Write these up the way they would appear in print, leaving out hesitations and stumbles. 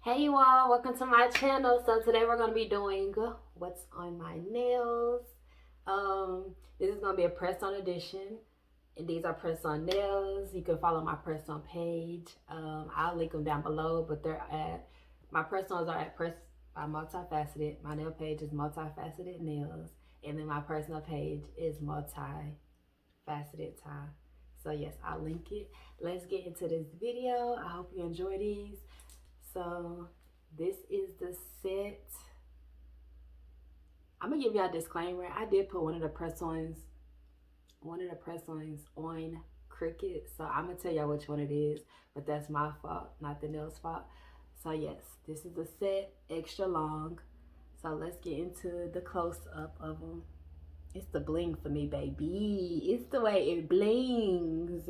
Hey you all, welcome to my channel. So today we're going to be doing what's on my nails. This is going to be a press on edition. And these are press on nails. You can follow my press on page. I'll link them down below, but my press ons are at Press by Multifaceted. My nail page is Multifaceted Nails. And then my personal page is Multifaceted Tie. So yes, I'll link it. Let's get into this video. I hope you enjoy these. So this is the set. I'm gonna give y'all a disclaimer. I did put one of the press-ons on Cricut. So I'm gonna tell y'all which one it is, but that's my fault, not the nail's fault. So yes, this is the set, extra long. So let's get into the close-up of them. It's the bling for me, baby. It's the way it blings.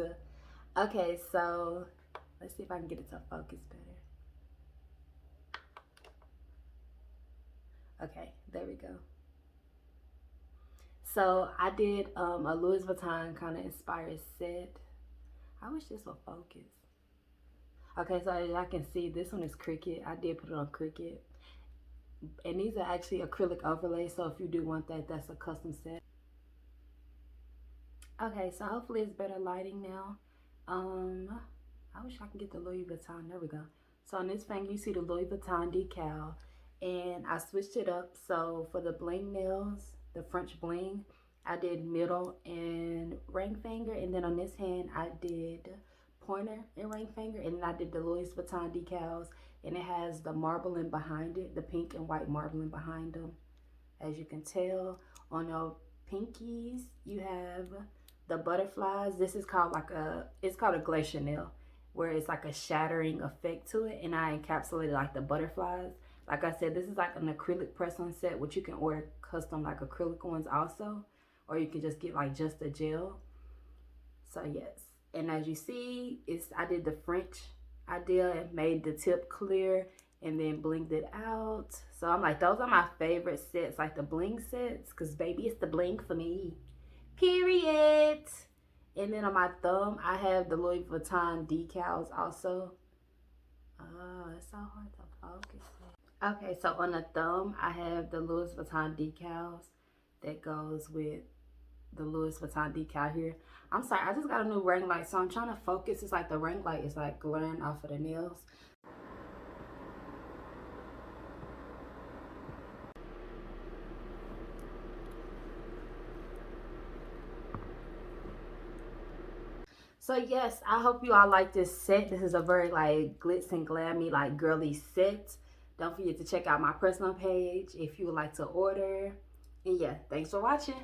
Okay, so let's see if I can get it to focus better. Okay, there we go. So I did a Louis Vuitton kind of inspired set. I wish this would focus. Okay, so as y'all can see, this one is Cricut. I did put it on Cricut. And these are actually acrylic overlays, so if you do want that, that's a custom set. Okay, so hopefully it's better lighting now. I wish I could get the Louis Vuitton. There we go. So on this finger, you see the Louis Vuitton decal. And I switched it up. So for the bling nails, the French bling, I did middle and ring finger. And then on this hand, I did pointer and ring finger. And then I did the Louis Vuitton decals. And it has the marbling behind it, the pink and white marbling behind them. As you can tell, on the pinkies, you have the butterflies. This is called it's called a glacier nail, where it's like a shattering effect to it. And I encapsulated like the butterflies. Like I said, this is like an acrylic press-on set, which you can order custom like acrylic ones also, or you can just get like just a gel. So yes, and as you see, I did the French idea and made the tip clear and then blinged it out. So I'm like, those are my favorite sets, like the bling sets, because baby, it's the bling for me. Period. And then on my thumb, I have the Louis Vuitton decals also. Oh, it's so hard to focus. Okay, so on the thumb, I have the Louis Vuitton decals that goes with the Louis Vuitton decal here. I'm sorry, I just got a new ring light, so I'm trying to focus. It's like the ring light is like glaring off of the nails. So yes, I hope you all like this set. This is a very like glitz and glammy, like girly set. Don't forget to check out my personal page if you would like to order. And yeah, thanks for watching.